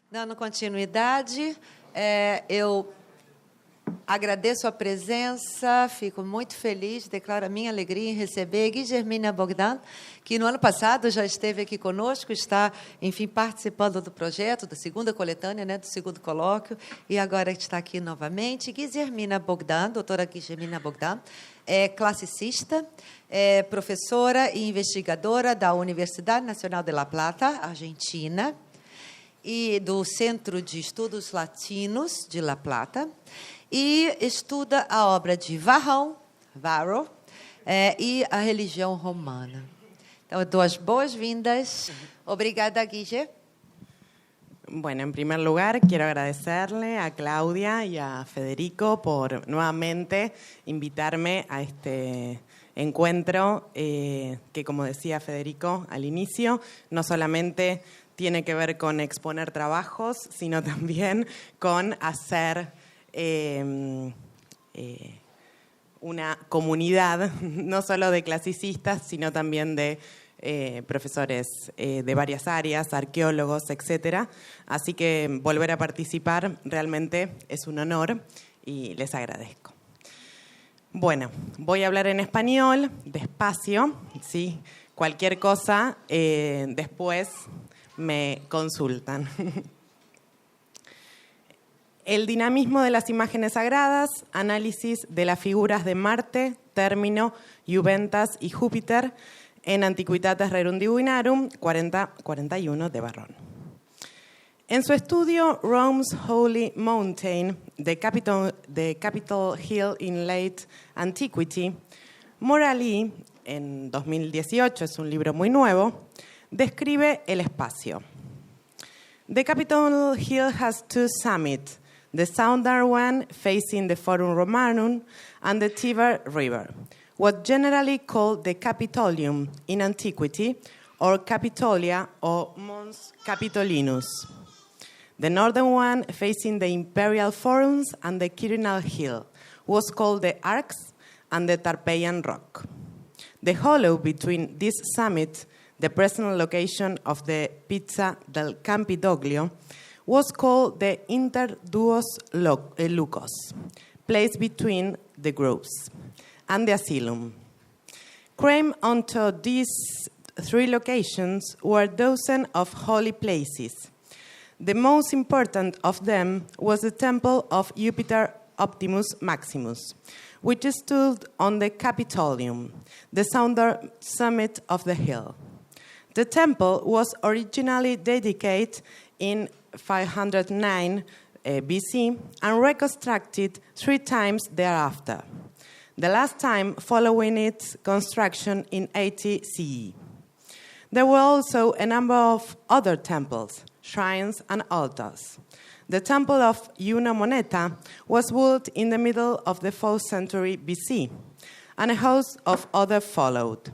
Dando continuidade, eu agradeço a presença, fico muito feliz, declaro a minha alegria em receber Guilhermina Bogdan, que no ano passado já esteve aqui conosco, está, enfim, participando do projeto, da segunda coletânea, né, do segundo colóquio, e agora está aqui novamente. Guilhermina Bogdan, doutora Guilhermina Bogdan, é classicista, é professora e investigadora da Universidade Nacional de La Plata, Argentina, e do Centro de Estudos Latinos de La Plata, e estuda a obra de Varro, e a religião romana. Então, dou as boas-vindas. Obrigada, Guille. Bueno, en primer lugar, quiero agradecerle a Claudia y a Federico por nuevamente invitarme a este encuentro que, como decía Federico al inicio, no solamente tiene que ver con exponer trabajos, sino también con hacer una comunidad, no solo de clasicistas, sino también de profesores de varias áreas, arqueólogos, etc. Así que volver a participar realmente es un honor y les agradezco. Bueno, voy a hablar en español, despacio, ¿sí? Cualquier cosa después me consultan. El dinamismo de las imágenes sagradas, análisis de las figuras de Marte, Término, Juventas y Júpiter en Antiquitates Rerundibinarum 4041 de Varrón. En su estudio Rome's Holy Mountain, the Capitol Hill in Late Antiquity, Morali, en 2018, es un libro muy nuevo, describe el espacio. The Capitol Hill has two summits, the southern one facing the Forum Romanum and the Tiber River, what generally called the Capitolium in antiquity, or Capitolia or Mons Capitolinus. The northern one facing the Imperial Forums and the Quirinal Hill was called the Arx and the Tarpeian Rock. The hollow between this summit, the present location of the Piazza del Campidoglio, was called the Interduos Lucos, placed between the groves, and the Asylum. Crammed onto these three locations were dozens of holy places. The most important of them was the temple of Jupiter Optimus Maximus, which stood on the Capitolium, the southern summit of the hill. The temple was originally dedicated in 509 BC and reconstructed 3 times thereafter, the last time following its construction in 80 CE. There were also a number of other temples, shrines, and altars. The temple of Iuna Moneta was built in the middle of the 4th century BC, and a host of others followed,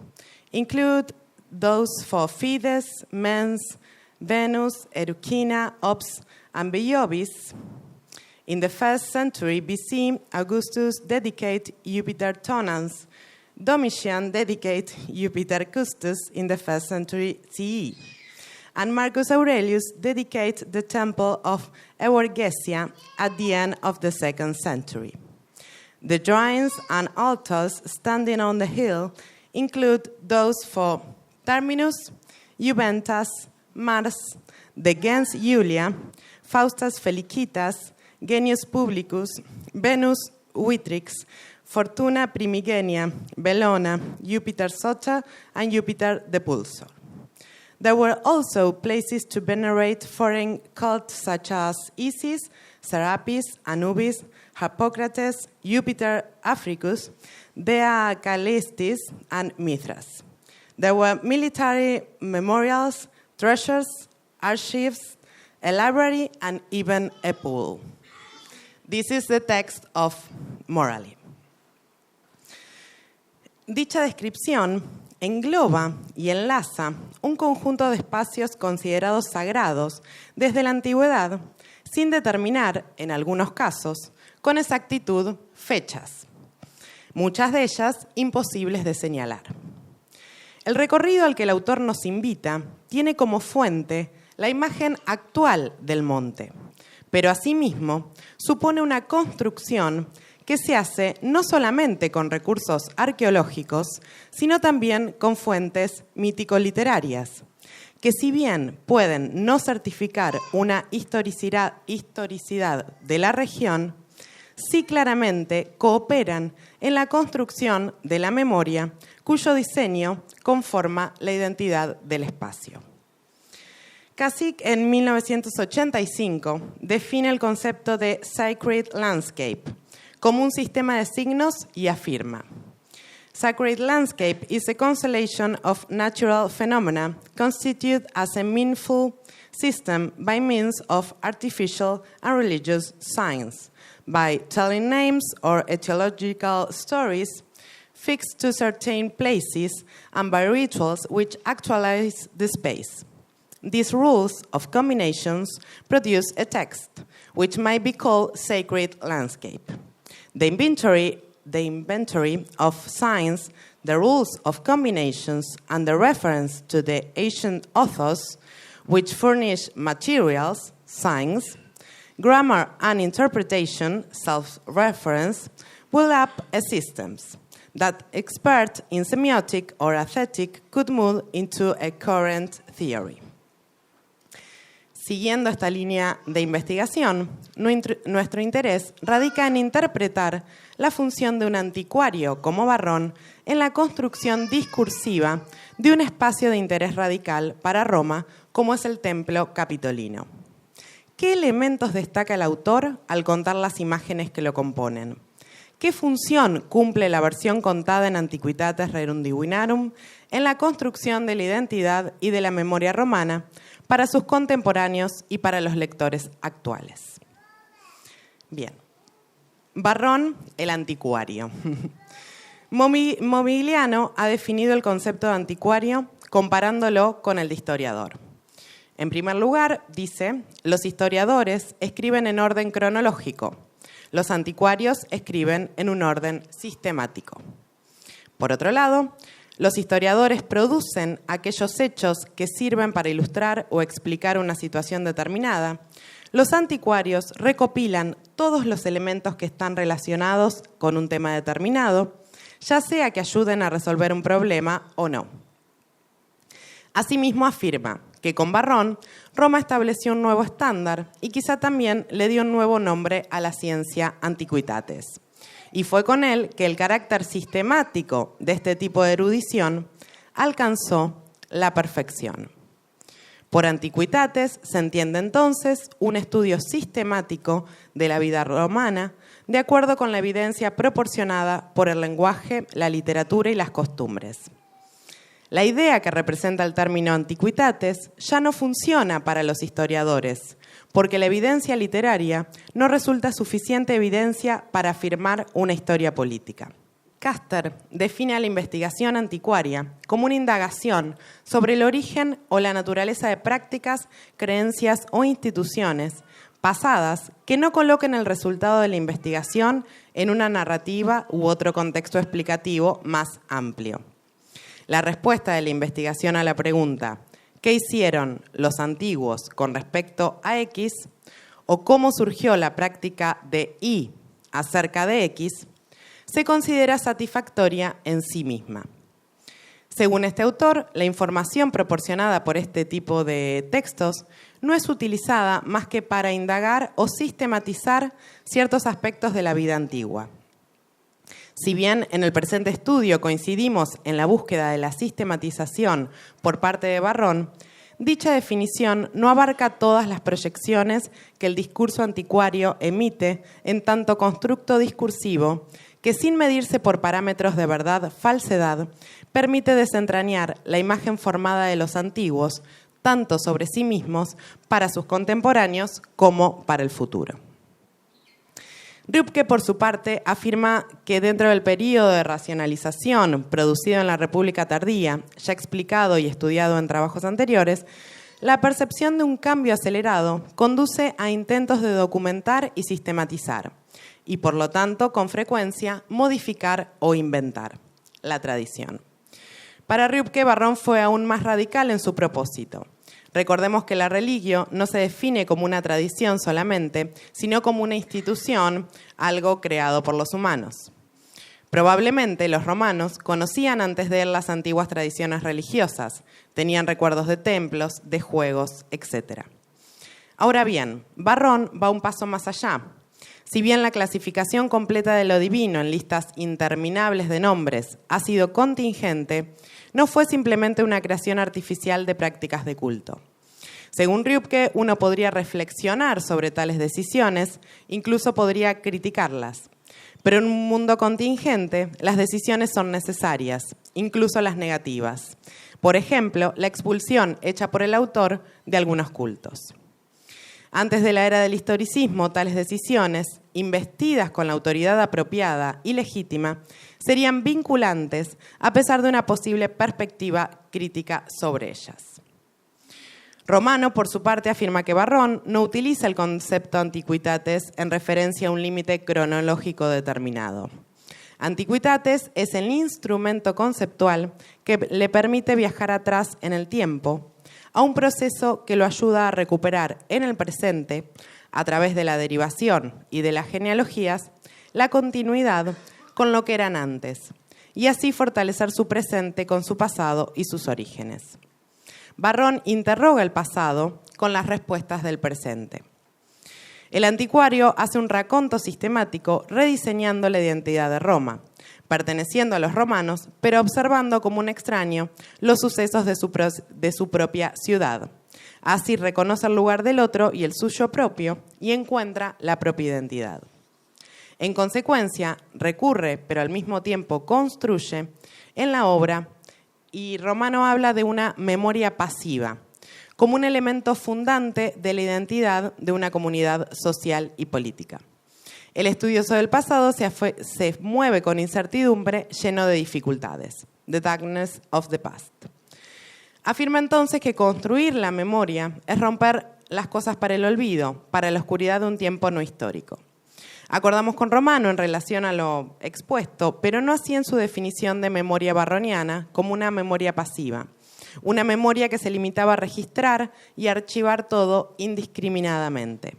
include those for Fides, Mens, Venus, Erucina, Ops, and Biovis. In the 1st century BC, Augustus dedicated Jupiter Tonans. Domitian dedicated Jupiter Custus in the 1st century CE. And Marcus Aurelius dedicated the temple of Euergesia at the end of the 2nd century. The shrines and altars standing on the hill include those for Terminus, Juventas, Mars, the gens Julia, Faustus Felicitas, Genius Publicus, Venus Vitrix, Fortuna Primigenia, Bellona, Jupiter Sota, and Jupiter Depulsor. There were also places to venerate foreign cults such as Isis, Serapis, Anubis, Harpocrates, Jupiter Africus, Dea Callistis, and Mithras. There were military memorials, treasures, archives, a library, and even a pool. This is the text of Morali. Dicha descripción engloba y enlaza un conjunto de espacios considerados sagrados desde la antigüedad, sin determinar, en algunos casos, con exactitud fechas, muchas de ellas imposibles de señalar. El recorrido al que el autor nos invita tiene como fuente la imagen actual del monte, pero asimismo supone una construcción que se hace no solamente con recursos arqueológicos, sino también con fuentes mítico-literarias, que si bien pueden no certificar una historicidad de la región, sí claramente cooperan en la construcción de la memoria, cuyo diseño conforma la identidad del espacio. Kasich, en 1985, define el concepto de Sacred Landscape como un sistema de signos y afirma: Sacred landscape is a constellation of natural phenomena constituted as a meaningful system by means of artificial and religious signs, by telling names or etiological stories fixed to certain places, and by rituals which actualize the space. These rules of combinations produce a text, which might be called sacred landscape. The inventory of signs, the rules of combinations, and the reference to the ancient authors, which furnish materials, signs, grammar and interpretation, self-reference, will up a systems that expert in semiotic or aesthetic could move into a current theory. Siguiendo esta línea de investigación, nuestro interés radica en interpretar la función de un anticuario como Varrón en la construcción discursiva de un espacio de interés radical para Roma, como es el Templo Capitolino. ¿Qué elementos destaca el autor al contar las imágenes que lo componen? ¿Qué función cumple la versión contada en Antiquitates Redundivinarum en la construcción de la identidad y de la memoria romana para sus contemporáneos y para los lectores actuales? Bien. Varrón, el anticuario. Momigliano ha definido el concepto de anticuario comparándolo con el de historiador. En primer lugar, dice, los historiadores escriben en orden cronológico. Los anticuarios escriben en un orden sistemático. Por otro lado, los historiadores producen aquellos hechos que sirven para ilustrar o explicar una situación determinada. Los anticuarios recopilan todos los elementos que están relacionados con un tema determinado, ya sea que ayuden a resolver un problema o no. Asimismo afirma que con Varrón, Roma estableció un nuevo estándar y quizá también le dio un nuevo nombre a la ciencia Antiquitates. Y fue con él que el carácter sistemático de este tipo de erudición alcanzó la perfección. Por Antiquitates se entiende entonces un estudio sistemático de la vida romana de acuerdo con la evidencia proporcionada por el lenguaje, la literatura y las costumbres. La idea que representa el término Antiquitates ya no funciona para los historiadores, porque la evidencia literaria no resulta suficiente evidencia para afirmar una historia política. Caster define a la investigación anticuaria como una indagación sobre el origen o la naturaleza de prácticas, creencias o instituciones pasadas que no coloquen el resultado de la investigación en una narrativa u otro contexto explicativo más amplio. La respuesta de la investigación a la pregunta ¿qué hicieron los antiguos con respecto a X? O ¿cómo surgió la práctica de Y acerca de X? Se considera satisfactoria en sí misma. Según este autor, la información proporcionada por este tipo de textos no es utilizada más que para indagar o sistematizar ciertos aspectos de la vida antigua. Si bien en el presente estudio coincidimos en la búsqueda de la sistematización por parte de Varrón, dicha definición no abarca todas las proyecciones que el discurso anticuario emite en tanto constructo discursivo que, sin medirse por parámetros de verdad-falsedad, permite desentrañar la imagen formada de los antiguos, tanto sobre sí mismos, para sus contemporáneos, como para el futuro. Rübke, por su parte, afirma que dentro del período de racionalización producido en la República tardía, ya explicado y estudiado en trabajos anteriores, la percepción de un cambio acelerado conduce a intentos de documentar y sistematizar, y por lo tanto, con frecuencia, modificar o inventar la tradición. Para Rübke, Varrón fue aún más radical en su propósito. Recordemos que la religio no se define como una tradición solamente, sino como una institución, algo creado por los humanos. Probablemente los romanos conocían antes de él las antiguas tradiciones religiosas, tenían recuerdos de templos, de juegos, etc. Ahora bien, Varrón va un paso más allá. Si bien la clasificación completa de lo divino en listas interminables de nombres ha sido contingente, no fue simplemente una creación artificial de prácticas de culto. Según Rübke, uno podría reflexionar sobre tales decisiones, incluso podría criticarlas. Pero en un mundo contingente, las decisiones son necesarias, incluso las negativas. Por ejemplo, la expulsión hecha por el autor de algunos cultos. Antes de la era del historicismo, tales decisiones, investidas con la autoridad apropiada y legítima, serían vinculantes a pesar de una posible perspectiva crítica sobre ellas. Romano, por su parte, afirma que Varrón no utiliza el concepto antiquitates en referencia a un límite cronológico determinado. Antiquitates es el instrumento conceptual que le permite viajar atrás en el tiempo, a un proceso que lo ayuda a recuperar en el presente, a través de la derivación y de las genealogías, la continuidad con lo que eran antes, y así fortalecer su presente con su pasado y sus orígenes. Varrón interroga el pasado con las respuestas del presente. El anticuario hace un raconto sistemático rediseñando la identidad de Roma, perteneciendo a los romanos, pero observando como un extraño los sucesos de su propia ciudad. Así reconoce el lugar del otro y el suyo propio y encuentra la propia identidad. En consecuencia, recurre, pero al mismo tiempo construye en la obra. Y Romano habla de una memoria pasiva, como un elemento fundante de la identidad de una comunidad social y política. El estudioso del pasado se mueve con incertidumbre, lleno de dificultades. The darkness of the past. Afirma entonces que construir la memoria es romper las cosas para el olvido, para la oscuridad de un tiempo no histórico. Acordamos con Romano en relación a lo expuesto, pero no así en su definición de memoria varroniana como una memoria pasiva, una memoria que se limitaba a registrar y archivar todo indiscriminadamente.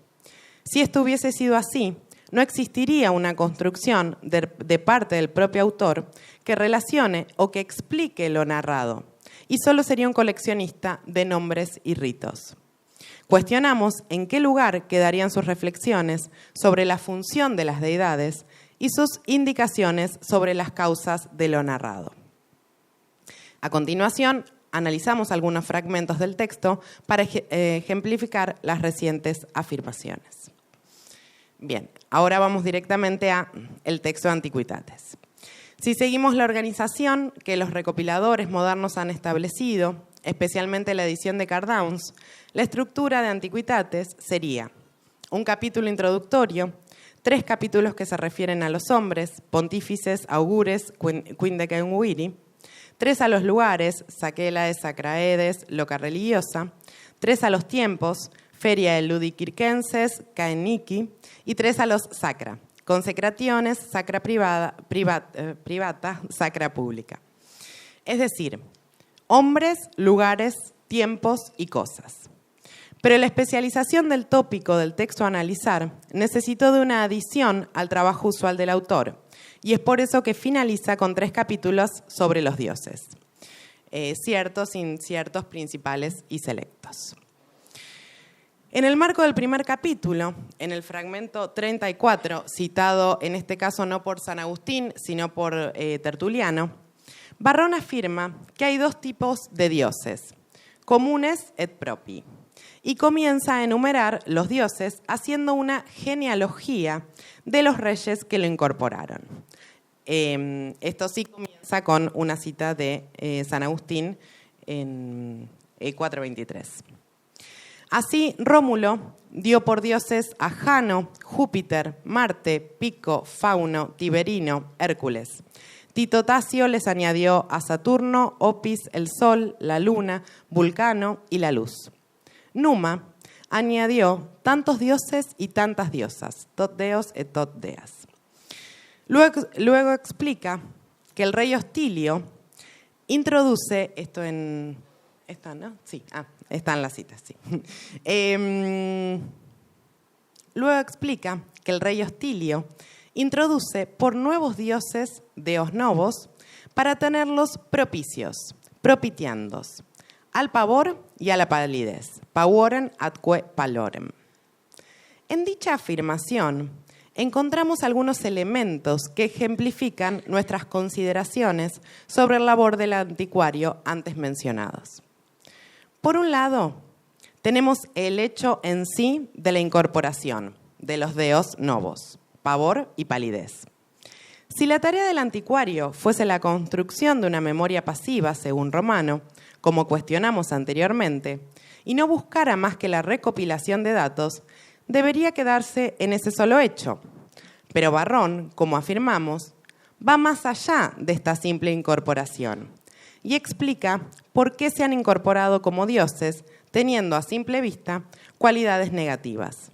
Si esto hubiese sido así, no existiría una construcción de parte del propio autor que relacione o que explique lo narrado, y solo sería un coleccionista de nombres y ritos. Cuestionamos en qué lugar quedarían sus reflexiones sobre la función de las deidades y sus indicaciones sobre las causas de lo narrado. A continuación, analizamos algunos fragmentos del texto para ejemplificar las recientes afirmaciones. Bien, ahora vamos directamente al texto de Antiquitates. Si seguimos la organización que los recopiladores modernos han establecido, especialmente la edición de Cardowns, la estructura de Antiquitates sería un capítulo introductorio, 3 capítulos que se refieren a los hombres, pontífices, augures, quindecenguiri, 3 a los lugares, Saquelaes, Sacraedes, loca religiosa, 3 a los tiempos, feria de ludicircenses, caeniki, y 3 a los sacra, consecraciones, sacra privata, sacra pública. Es decir, hombres, lugares, tiempos y cosas. Pero la especialización del tópico del texto a analizar necesitó de una adición al trabajo usual del autor, y es por eso que finaliza con 3 capítulos sobre los dioses, ciertos, inciertos, principales y selectos. En el marco del primer capítulo, en el fragmento 34, citado en este caso no por San Agustín, sino por Tertuliano, Varrón afirma que hay 2 tipos de dioses, comunes et propii, y comienza a enumerar los dioses haciendo una genealogía de los reyes que lo incorporaron. Esto sí comienza con una cita de San Agustín en 423. Así, Rómulo dio por dioses a Jano, Júpiter, Marte, Pico, Fauno, Tiberino, Hércules. Tito Tasio les añadió a Saturno, Opis, el Sol, la Luna, Vulcano y la Luz. Numa añadió tantos dioses y tantas diosas, tot deos et tot deas. Luego explica que el rey Hostilio introduce, esto en ¿Están, no? Sí, están las citas, sí. Luego explica que el rey Hostilio introduce por nuevos dioses deos novos para tenerlos propicios, propitiandos, al pavor y a la palidez, pavorem atque pallorem. En dicha afirmación encontramos algunos elementos que ejemplifican nuestras consideraciones sobre el labor del anticuario antes mencionados. Por un lado, tenemos el hecho en sí de la incorporación de los deos novos, pavor y palidez. Si la tarea del anticuario fuese la construcción de una memoria pasiva, según Romano, como cuestionamos anteriormente, y no buscara más que la recopilación de datos, debería quedarse en ese solo hecho. Pero Varrón, como afirmamos, va más allá de esta simple incorporación y explica por qué se han incorporado como dioses, teniendo a simple vista cualidades negativas.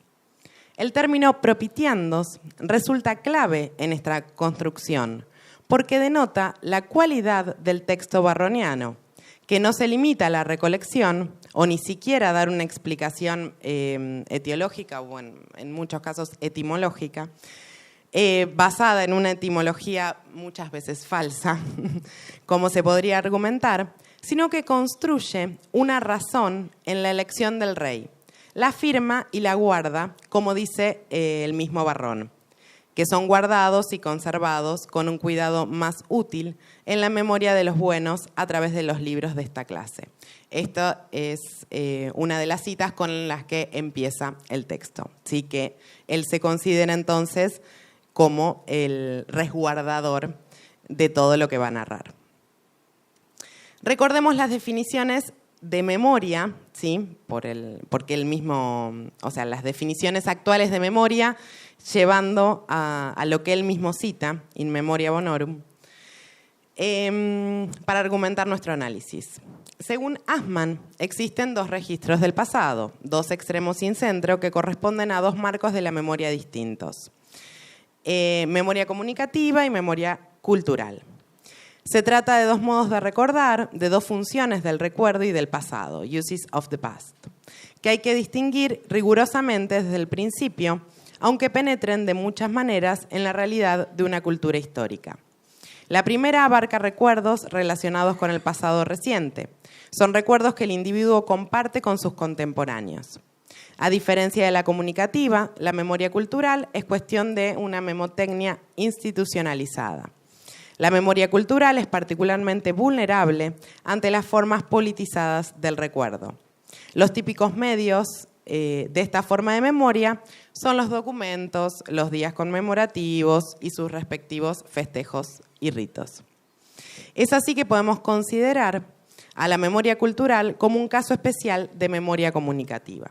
El término propitiandos resulta clave en esta construcción, porque denota la cualidad del texto varroniano, que no se limita a la recolección o ni siquiera a dar una explicación etiológica o en muchos casos etimológica, basada en una etimología muchas veces falsa, como se podría argumentar, sino que construye una razón en la elección del rey, la firma y la guarda, como dice el mismo Varrón, que son guardados y conservados con un cuidado más útil en la memoria de los buenos a través de los libros de esta clase. Esta es una de las citas con las que empieza el texto. Así que él se considera entonces como el resguardador de todo lo que va a narrar. Recordemos las definiciones de memoria, ¿sí? Porque él mismo, o sea, las definiciones actuales de memoria, llevando a lo que él mismo cita, in memoria bonorum, para argumentar nuestro análisis. Según Assmann, existen dos registros del pasado, dos extremos sin centro que corresponden a dos marcos de la memoria distintos. Memoria comunicativa y memoria cultural. Se trata de dos modos de recordar, de dos funciones del recuerdo y del pasado, uses of the past, que hay que distinguir rigurosamente desde el principio, aunque penetren de muchas maneras en la realidad de una cultura histórica. La primera abarca recuerdos relacionados con el pasado reciente. Son recuerdos que el individuo comparte con sus contemporáneos. A diferencia de la comunicativa, la memoria cultural es cuestión de una memotecnia institucionalizada. La memoria cultural es particularmente vulnerable ante las formas politizadas del recuerdo. Los típicos medios de esta forma de memoria son los documentos, los días conmemorativos y sus respectivos festejos y ritos. Es así que podemos considerar a la memoria cultural como un caso especial de memoria comunicativa.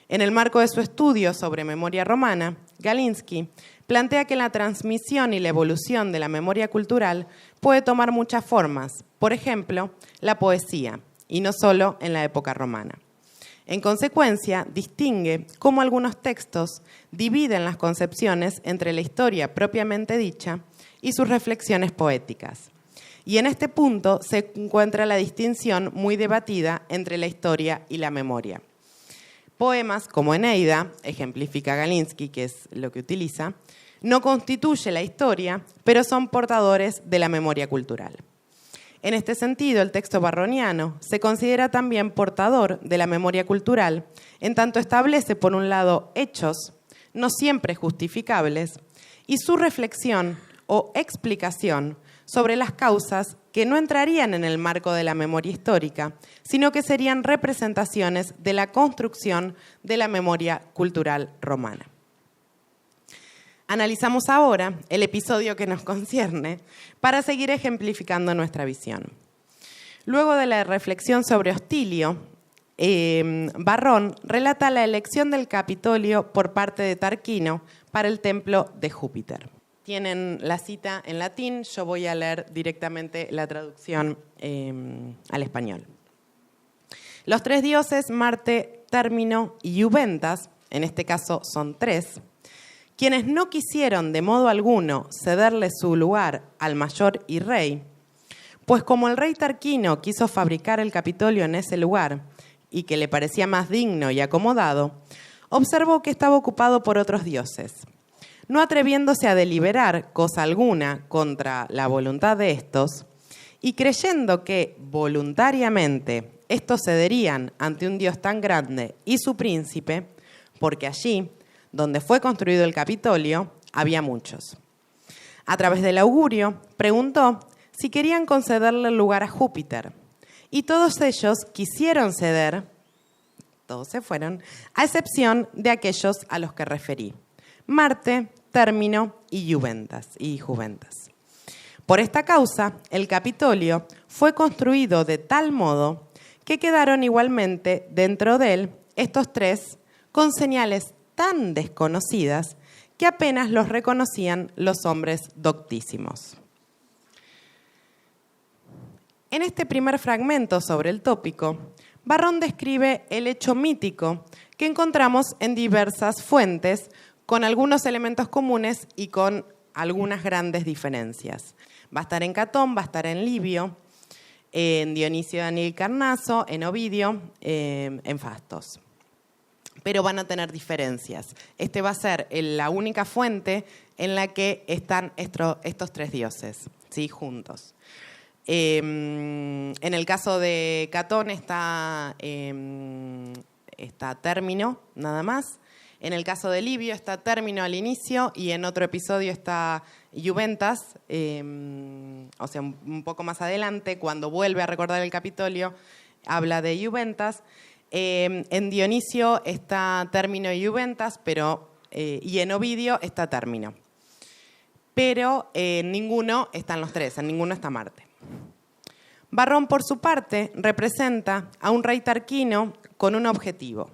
En el marco de su estudio sobre memoria romana, Galinsky plantea que la transmisión y la evolución de la memoria cultural puede tomar muchas formas, por ejemplo, la poesía, y no solo en la época romana. En consecuencia, distingue cómo algunos textos dividen las concepciones entre la historia propiamente dicha y sus reflexiones poéticas. Y en este punto se encuentra la distinción muy debatida entre la historia y la memoria. Poemas como Eneida, ejemplifica Galinsky, que es lo que utiliza, no constituye la historia, pero son portadores de la memoria cultural. En este sentido, el texto varroniano se considera también portador de la memoria cultural, en tanto establece, por un lado, hechos, no siempre justificables, y su reflexión o explicación sobre las causas que no entrarían en el marco de la memoria histórica, sino que serían representaciones de la construcción de la memoria cultural romana. Analizamos ahora el episodio que nos concierne para seguir ejemplificando nuestra visión. Luego de la reflexión sobre Hostilio, Varrón relata la elección del Capitolio por parte de Tarquino para el templo de Júpiter. Tienen la cita en latín, yo voy a leer directamente la traducción al español. Los tres dioses, Marte, Término y Juventas, en este caso son tres, quienes no quisieron de modo alguno cederle su lugar al mayor y rey, Pues como el rey Tarquino quiso fabricar el Capitolio en ese lugar y que le parecía más digno y acomodado, observó que estaba ocupado por otros dioses. No atreviéndose a deliberar cosa alguna contra la voluntad de estos, y creyendo que voluntariamente estos cederían ante un dios tan grande y su príncipe, porque allí, donde fue construido el Capitolio, había muchos. A través del augurio, preguntó si querían concederle el lugar a Júpiter, y todos ellos quisieron ceder, todos se fueron, a excepción de aquellos a los que referí: Marte, Término y Juventas. Por esta causa, el Capitolio fue construido de tal modo que quedaron igualmente dentro de él estos tres con señales tan desconocidas que apenas los reconocían los hombres doctísimos. En este primer fragmento sobre el tópico, Varrón describe el hecho mítico que encontramos en diversas fuentes, con algunos elementos comunes y con algunas grandes diferencias. Va a estar en Catón, va a estar en Livio, en Dionisio de Halicarnaso, en Ovidio, en Fastos. Pero van a tener diferencias. Este va a ser la única fuente en la que están estos tres dioses, ¿sí? Juntos. En el caso de Catón está Término, nada más. En el caso de Livio está Término al inicio y en otro episodio está Juventas, o sea, un poco más adelante, cuando vuelve a recordar el Capitolio, habla de Juventas. En Dionisio está Término y Juventas, y en Ovidio está Término. Pero en ninguno están los tres, en ninguno está Marte. Varrón, por su parte, representa a un rey tarquino con un objetivo: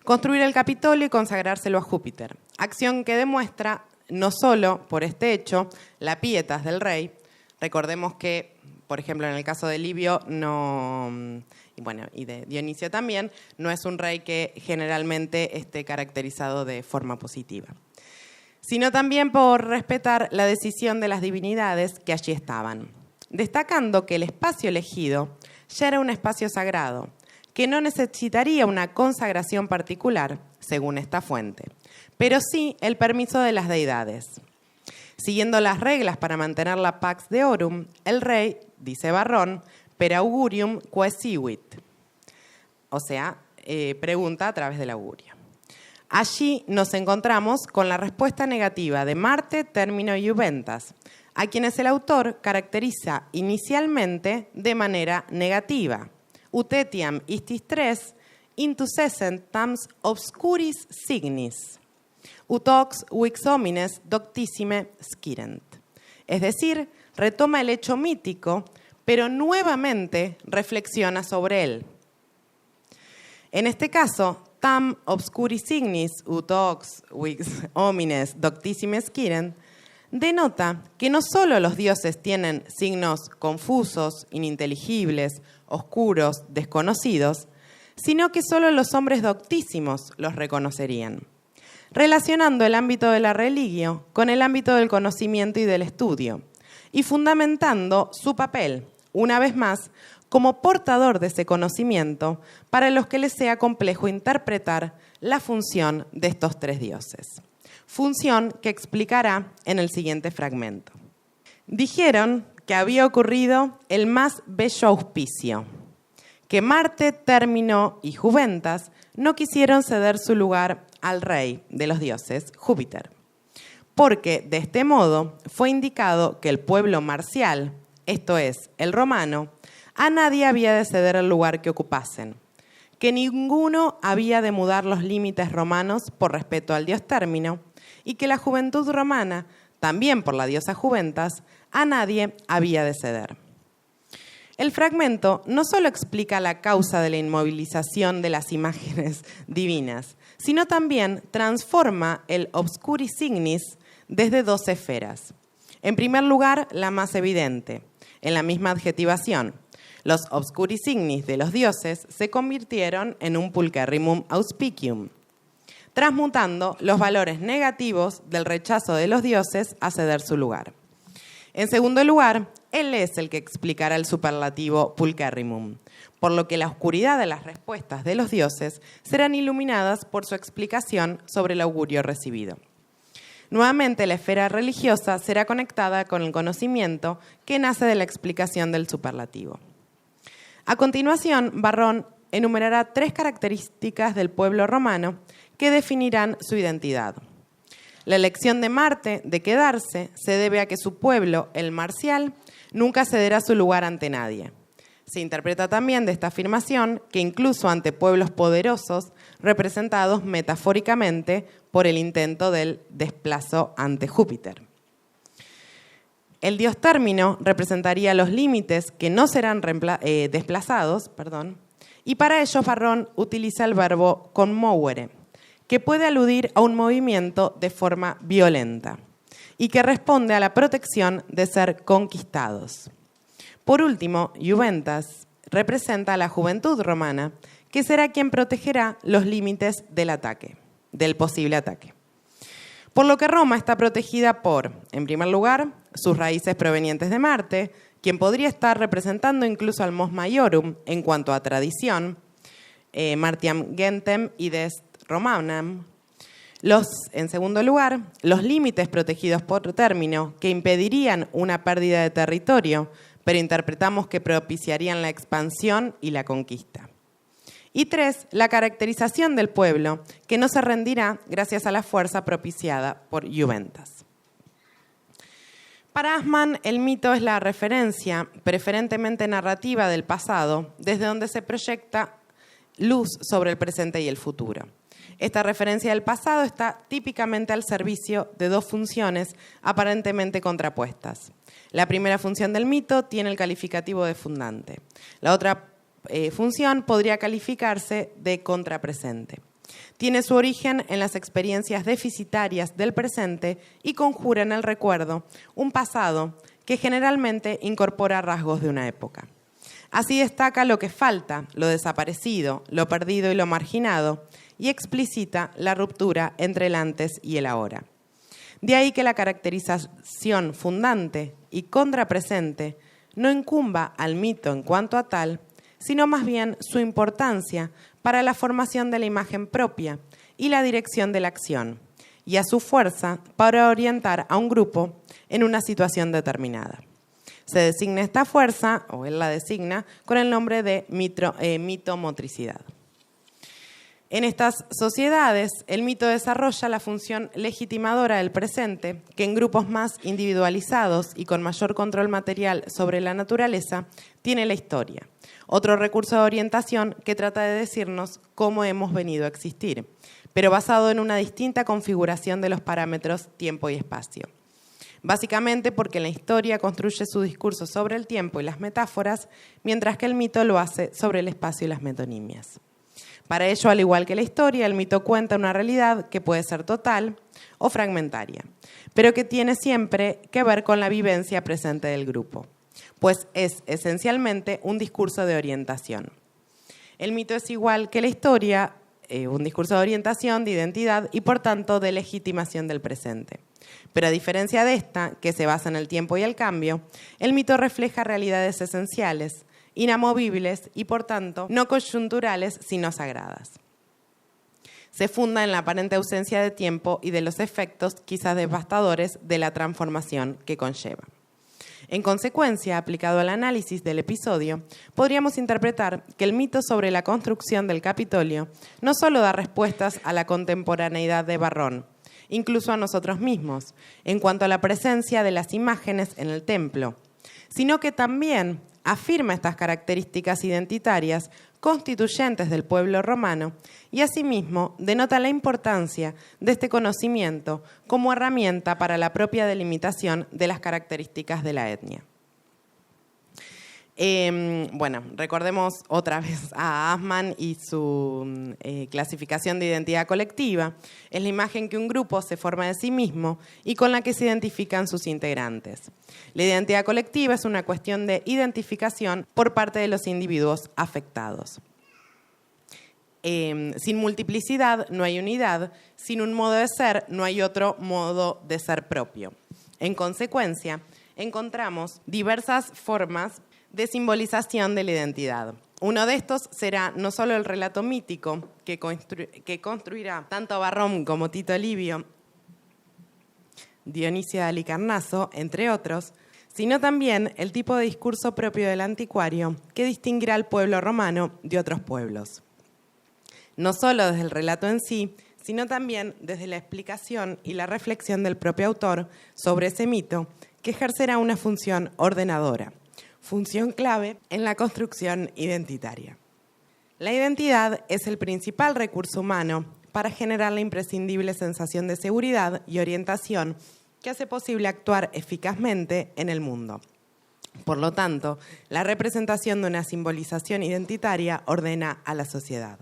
construir el Capitolio y consagrárselo a Júpiter, acción que demuestra no solo por este hecho la pietas del rey. Recordemos que, por ejemplo, en el caso de Livio y de Dionisio también, no es un rey que generalmente esté caracterizado de forma positiva, sino también por respetar la decisión de las divinidades que allí estaban, destacando que el espacio elegido ya era un espacio sagrado, que no necesitaría una consagración particular, según esta fuente, pero sí el permiso de las deidades. Siguiendo las reglas para mantener la Pax Deorum, el rey, dice Varrón, per augurium quaesivit, o sea, pregunta a través del augurio. Allí nos encontramos con la respuesta negativa de Marte, Término y Juventas, a quienes el autor caracteriza inicialmente de manera negativa. Utetiam istis tres, intusessent tams obscuris signis, utox vix homines doctissime scirent. Es decir, retoma el hecho mítico, pero nuevamente reflexiona sobre él. En este caso, tam obscuris signis, utox vix homines doctissime scirent, denota que no solo los dioses tienen signos confusos, ininteligibles, oscuros, desconocidos, sino que solo los hombres doctísimos los reconocerían, relacionando el ámbito de la religio con el ámbito del conocimiento y del estudio, y fundamentando su papel, una vez más, como portador de ese conocimiento para los que les sea complejo interpretar la función de estos tres dioses. Función que explicará en el siguiente fragmento. Dijeron que había ocurrido el más bello auspicio, que Marte, Término y Juventas no quisieron ceder su lugar al rey de los dioses, Júpiter, porque de este modo fue indicado que el pueblo marcial, esto es, el romano, a nadie había de ceder el lugar que ocupasen, que ninguno había de mudar los límites romanos por respeto al dios Término, y que la juventud romana, también por la diosa Juventas, a nadie había de ceder. El fragmento no solo explica la causa de la inmovilización de las imágenes divinas, sino también transforma el obscuris signis desde dos esferas. En primer lugar, la más evidente, en la misma adjetivación. Los obscuris signis de los dioses se convirtieron en un pulcherrimum auspicium, transmutando los valores negativos del rechazo de los dioses a ceder su lugar. En segundo lugar, él es el que explicará el superlativo pulcherrimum, por lo que la oscuridad de las respuestas de los dioses serán iluminadas por su explicación sobre el augurio recibido. Nuevamente, la esfera religiosa será conectada con el conocimiento que nace de la explicación del superlativo. A continuación, Varrón enumerará 3 características del pueblo romano que definirán su identidad. La elección de Marte de quedarse se debe a que su pueblo, el marcial, nunca cederá su lugar ante nadie. Se interpreta también de esta afirmación que incluso ante pueblos poderosos, representados metafóricamente por el intento del desplazo ante Júpiter. El dios término representaría los límites que no serán desplazados, y para ello Varrón utiliza el verbo conmovere, que puede aludir a un movimiento de forma violenta y que responde a la protección de ser conquistados. Por último, Juventas representa a la juventud romana, que será quien protegerá los límites del posible ataque. Por lo que Roma está protegida por, en primer lugar, sus raíces provenientes de Marte, quien podría estar representando incluso al Mos Maiorum en cuanto a tradición, Martiam Gentem y Dest Romanam. En segundo lugar, los límites protegidos por término que impedirían una pérdida de territorio, pero interpretamos que propiciarían la expansión y la conquista. Y 3, la caracterización del pueblo, que no se rendirá gracias a la fuerza propiciada por Juventas. Para Assmann, el mito es la referencia, preferentemente narrativa, del pasado, desde donde se proyecta luz sobre el presente y el futuro. Esta referencia del pasado está típicamente al servicio de 2 funciones aparentemente contrapuestas. La primera función del mito tiene el calificativo de fundante. La otra función podría calificarse de contrapresente. Tiene su origen en las experiencias deficitarias del presente y conjura en el recuerdo un pasado que generalmente incorpora rasgos de una época. Así destaca lo que falta, lo desaparecido, lo perdido y lo marginado, y explicita la ruptura entre el antes y el ahora. De ahí que la caracterización fundante y contrapresente no incumba al mito en cuanto a tal, sino más bien su importancia para la formación de la imagen propia y la dirección de la acción, y a su fuerza para orientar a un grupo en una situación determinada. Se designa esta fuerza, o él la designa, con el nombre de mitomotricidad. En estas sociedades, el mito desarrolla la función legitimadora del presente, que en grupos más individualizados y con mayor control material sobre la naturaleza, tiene la historia. Otro recurso de orientación que trata de decirnos cómo hemos venido a existir, pero basado en una distinta configuración de los parámetros tiempo y espacio. Básicamente porque la historia construye su discurso sobre el tiempo y las metáforas, mientras que el mito lo hace sobre el espacio y las metonimias. Para ello, al igual que la historia, el mito cuenta una realidad que puede ser total o fragmentaria, pero que tiene siempre que ver con la vivencia presente del grupo, pues es esencialmente un discurso de orientación. El mito es igual que la historia, un discurso de orientación, de identidad y, por tanto, de legitimación del presente. Pero a diferencia de esta, que se basa en el tiempo y el cambio, el mito refleja realidades esenciales, inamovibles y, por tanto, no coyunturales, sino sagradas. Se funda en la aparente ausencia de tiempo y de los efectos, quizás devastadores, de la transformación que conlleva. En consecuencia, aplicado al análisis del episodio, podríamos interpretar que el mito sobre la construcción del Capitolio no solo da respuestas a la contemporaneidad de Varrón, incluso a nosotros mismos, en cuanto a la presencia de las imágenes en el templo, sino que también afirma estas características identitarias constituyentes del pueblo romano y asimismo denota la importancia de este conocimiento como herramienta para la propia delimitación de las características de la etnia. Recordemos otra vez a Assmann y su clasificación de identidad colectiva. Es la imagen que un grupo se forma de sí mismo y con la que se identifican sus integrantes. La identidad colectiva es una cuestión de identificación por parte de los individuos afectados. Sin multiplicidad no hay unidad, sin un modo de ser no hay otro modo de ser propio. En consecuencia, encontramos diversas formas de simbolización de la identidad. Uno de estos será no solo el relato mítico que construirá tanto Varrón como Tito Livio, Dionisio de Halicarnaso, entre otros, sino también el tipo de discurso propio del anticuario que distinguirá al pueblo romano de otros pueblos. No solo desde el relato en sí, sino también desde la explicación y la reflexión del propio autor sobre ese mito, que ejercerá una función ordenadora, función clave en la construcción identitaria. La identidad es el principal recurso humano para generar la imprescindible sensación de seguridad y orientación que hace posible actuar eficazmente en el mundo. Por lo tanto, la representación de una simbolización identitaria ordena a la sociedad.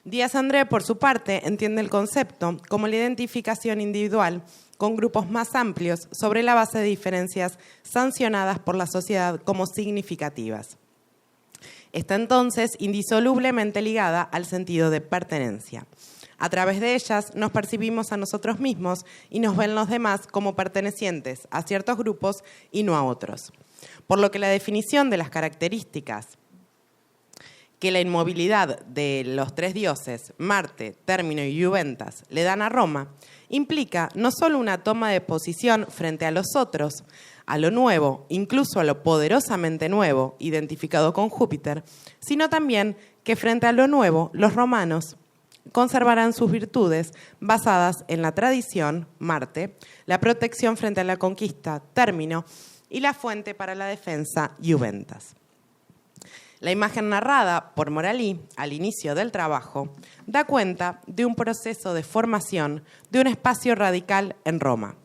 Díaz-André, por su parte, entiende el concepto como la identificación individual con grupos más amplios sobre la base de diferencias sancionadas por la sociedad como significativas. Está entonces indisolublemente ligada al sentido de pertenencia. A través de ellas nos percibimos a nosotros mismos y nos ven los demás como pertenecientes a ciertos grupos y no a otros. Por lo que la definición de las características que la inmovilidad de los tres dioses, Marte, Término y Juventas, le dan a Roma, implica no solo una toma de posición frente a los otros, a lo nuevo, incluso a lo poderosamente nuevo, identificado con Júpiter, sino también que frente a lo nuevo, los romanos conservarán sus virtudes basadas en la tradición, Marte, la protección frente a la conquista, Término, y la fuente para la defensa, Juventas. La imagen narrada por Moralí al inicio del trabajo da cuenta de un proceso de formación de un espacio radical en Roma.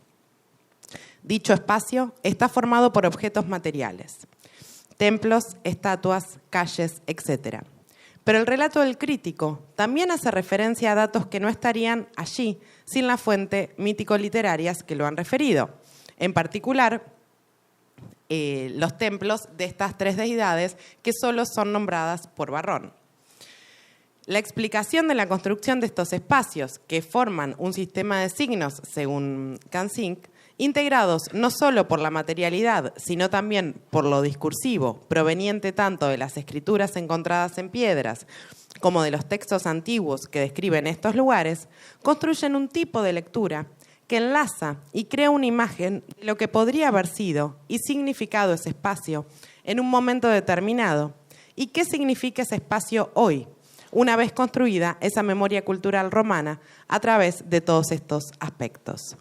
Dicho espacio está formado por objetos materiales, templos, estatuas, calles, etc. Pero el relato del crítico también hace referencia a datos que no estarían allí sin la fuente mítico-literarias que lo han referido. En particular, los templos de estas tres deidades que solo son nombradas por Varrón. La explicación de la construcción de estos espacios, que forman un sistema de signos, según Kansink, integrados no solo por la materialidad, sino también por lo discursivo, proveniente tanto de las escrituras encontradas en piedras como de los textos antiguos que describen estos lugares, construyen un tipo de lectura que enlaza y crea una imagen de lo que podría haber sido y significado ese espacio en un momento determinado y qué significa ese espacio hoy, una vez construida esa memoria cultural romana a través de todos estos aspectos.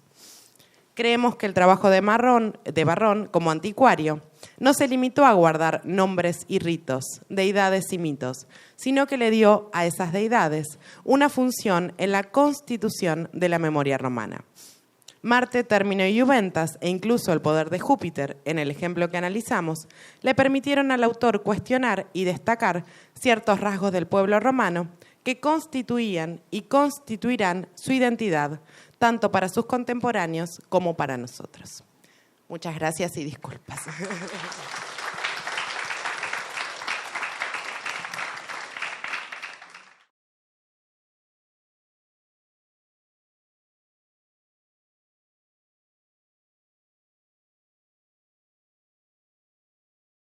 Creemos que el trabajo de Varrón como anticuario no se limitó a guardar nombres y ritos, deidades y mitos, sino que le dio a esas deidades una función en la constitución de la memoria romana. Marte, Término y Juventas, e incluso el poder de Júpiter, en el ejemplo que analizamos, le permitieron al autor cuestionar y destacar ciertos rasgos del pueblo romano que constituían y constituirán su identidad, tanto para sus contemporáneos como para nosotros. Muchas gracias y disculpas.